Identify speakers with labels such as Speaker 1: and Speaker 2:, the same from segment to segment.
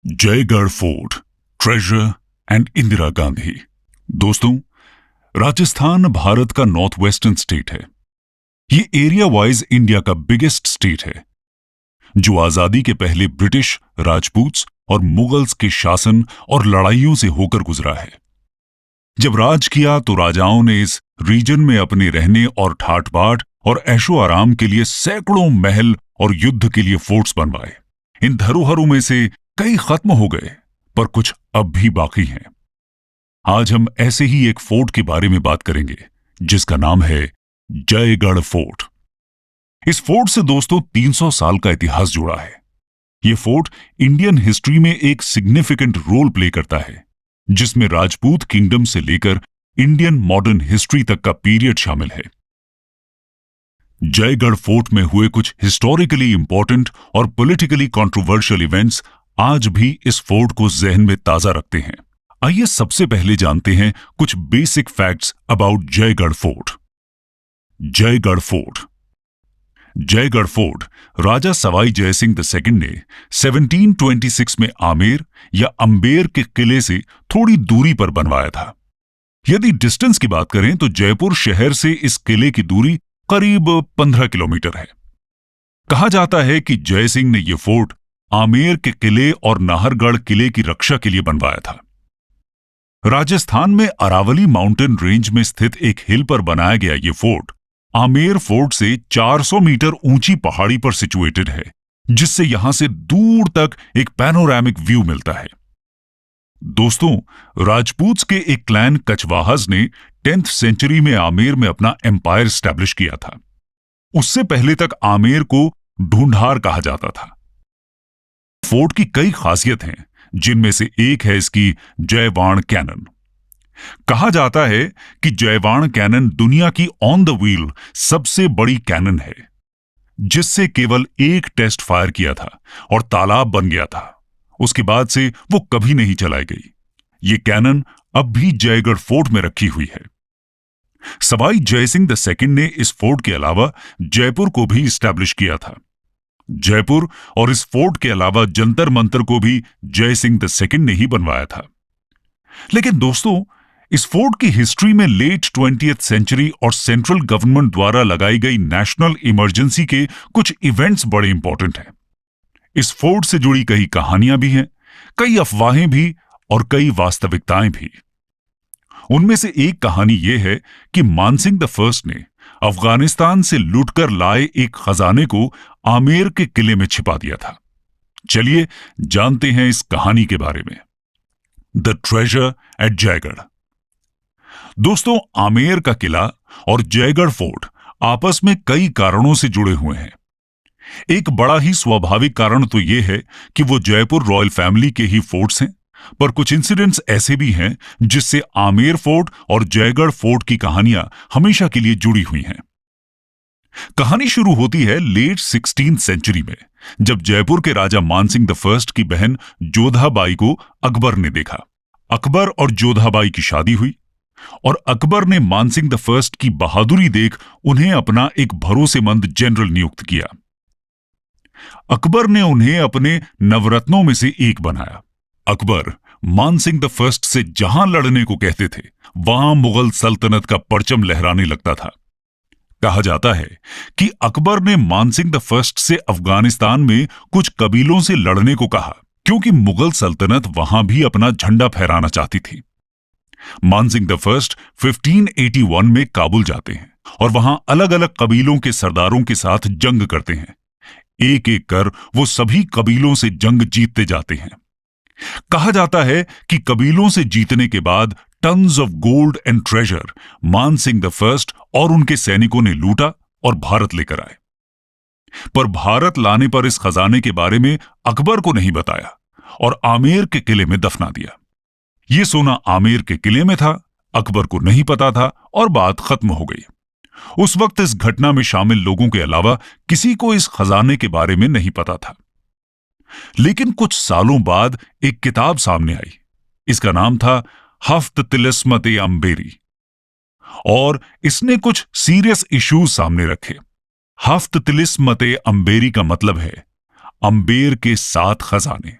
Speaker 1: Jaigarh fort, treasure and Indira Gandhi. दोस्तों, राजस्थान भारत का north western state है। ये एरिया वाइज इंडिया का बिगेस्ट स्टेट है, जो आजादी के पहले ब्रिटिश, राजपूत्स और मुगल्स के शासन और लड़ाइयों से होकर गुजरा है। जब राज किया तो राजाओं ने इस रीजन में अपने रहने और ठाट बाट और ऐशो आराम के लिए सैकड़ों महल और युद्ध के लिए फोर्ट्स बनवाए। इन धरोहरों में से कई खत्म हो गए, पर कुछ अब भी बाकी हैं। आज हम ऐसे ही एक फोर्ट के बारे में बात करेंगे, जिसका नाम है जयगढ़ फोर्ट। इस फोर्ट से दोस्तों 300 साल का इतिहास जुड़ा है। यह फोर्ट इंडियन हिस्ट्री में एक सिग्निफिकेंट रोल प्ले करता है, जिसमें राजपूत किंगडम से लेकर इंडियन मॉडर्न हिस्ट्री तक का पीरियड शामिल है। जयगढ़ फोर्ट में हुए कुछ हिस्टोरिकली इंपॉर्टेंट और पॉलिटिकली कंट्रोवर्शियल इवेंट्स आज भी इस फोर्ट को जहन में ताजा रखते हैं। आइए सबसे पहले जानते हैं कुछ basic facts about Jaigarh fort. Jaigarh fort. Jaigarh fort राजा सवाई जयसिंह II ने 1726 में आमेर या अंबेर के किले से थोड़ी दूरी पर बनवाया था। यदि डिस्टेंस की बात करें तो जयपुर शहर से इस किले की दूरी करीब 15 किलोमीटर है। कहा जाता है कि जयसिंह ने यह फोर्ट आमेर के किले और नाहरगढ़ किले की रक्षा के लिए बनवाया था। राजस्थान में अरावली माउंटेन रेंज में स्थित एक हिल पर बनाया गया यह फोर्ट आमेर फोर्ट से 400 मीटर ऊंची पहाड़ी पर सिचुएटेड है, जिससे यहां से दूर तक एक पैनोरामिक व्यू मिलता है। दोस्तों, राजपूत्स के एक क्लैन कछवाहाज ने 10th सेंचुरी में आमेर में अपना एम्पायर स्टैब्लिश किया था। उससे पहले तक आमेर को ढूंढार कहा जाता था। फोर्ट की कई खासियत हैं, जिनमें से एक है इसकी जयवाण कैनन। कहा जाता है कि जयवाण कैनन दुनिया की ऑन द व्हील सबसे बड़ी कैनन है, जिससे केवल एक टेस्ट फायर किया था और तालाब बन गया था। उसके बाद से वो कभी नहीं चलाई गई। ये कैनन अब भी जयगढ़ फोर्ट में रखी हुई है। सवाई जयसिंह II ने इस फोर्ट के अलावा जयपुर को भी इस्टेब्लिश किया था। जयपुर और इस फोर्ट के अलावा जंतर मंतर को भी जयसिंह II ने ही बनवाया था। लेकिन दोस्तों, इस फोर्ट की हिस्ट्री में लेट 20th सेंचुरी और सेंट्रल गवर्नमेंट द्वारा लगाई गई नेशनल इमरजेंसी के कुछ इवेंट्स बड़े इंपॉर्टेंट हैं। इस फोर्ट से जुड़ी कई कहानियां भी हैं, कई अफवाहें भी और कई वास्तविकताएं भी। उनमें से एक कहानी यह है कि मानसिंह I ने अफगानिस्तान से लूटकर लाए एक खजाने को आमेर के किले में छिपा दिया था। चलिए जानते हैं इस कहानी के बारे में। The treasure at Jaigarh. दोस्तों, आमेर का किला और जयगढ़ फोर्ट आपस में कई कारणों से जुड़े हुए हैं। एक बड़ा ही स्वाभाविक कारण तो यह है कि वो जयपुर रॉयल फैमिली के ही फोर्ट्स हैं, पर कुछ इंसिडेंट्स ऐसे भी हैं जिससे आमेर फोर्ट और जयगढ़ फोर्ट की कहानियां हमेशा के लिए जुड़ी हुई हैं। कहानी शुरू होती है लेट 16th सेंचुरी में, जब जयपुर के राजा मानसिंह I की बहन जोधाबाई को अकबर ने देखा। अकबर और जोधाबाई की शादी हुई और अकबर ने मानसिंह I की बहादुरी देख उन्हें अपना एक भरोसेमंद जनरल नियुक्त किया। अकबर ने उन्हें अपने नवरत्नों में से एक बनाया। अकबर मानसिंह I से जहां लड़ने को कहते थे, वहां मुगल सल्तनत का परचम लहराने लगता था। कहा जाता है कि अकबर ने मानसिंह I से अफगानिस्तान में कुछ कबीलों से लड़ने को कहा, क्योंकि मुगल सल्तनत वहां भी अपना झंडा फहराना चाहती थी। मानसिंह I 1581 में काबुल जाते हैं और वहां अलग अलग कबीलों के सरदारों के साथ जंग करते हैं। एक एक कर वो सभी कबीलों से जंग जीतते जाते हैं। कहा जाता है कि कबीलों से जीतने के बाद tons of gold and treasure Mansingh I और उनके सैनिकों ने लूटा और भारत लेकर आए। पर भारत लाने पर इस खजाने के बारे में अकबर को नहीं बताया और आमेर के किले में दफना दिया। यह सोना आमेर के किले में था, अकबर को नहीं पता था और बात खत्म हो गई। उस वक्त इस घटना में शामिल लोगों के अलावा किसी को इस खजाने के बारे में नहीं पता था। लेकिन कुछ सालों बाद एक किताब सामने आई। इसका नाम था हफ्त तिलिस्मत अंबेरी और इसने कुछ सीरियस इश्यूज सामने रखे। हफ्त तिलिस्मत अंबेरी का मतलब है अंबेर के 7 खजाने।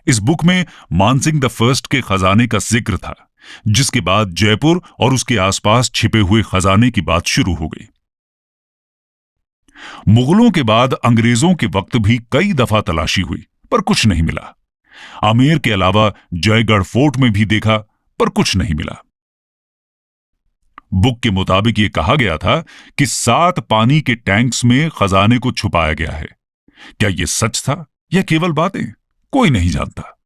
Speaker 1: इस बुक में मानसिंह द फर्स्ट के खजाने का जिक्र था, जिसके बाद जयपुर और उसके आसपास छिपे हुए खजाने की बात शुरू हो गई। मुगलों के बाद अंग्रेजों के वक्त भी कई दफा तलाशी हुई, पर कुछ नहीं मिला। आमेर के अलावा जयगढ़ फोर्ट में भी देखा, पर कुछ नहीं मिला। बुक के मुताबिक यह कहा गया था कि 7 पानी के टैंक्स में खजाने को छुपाया गया है। क्या यह सच था या केवल बातें, कोई नहीं जानता।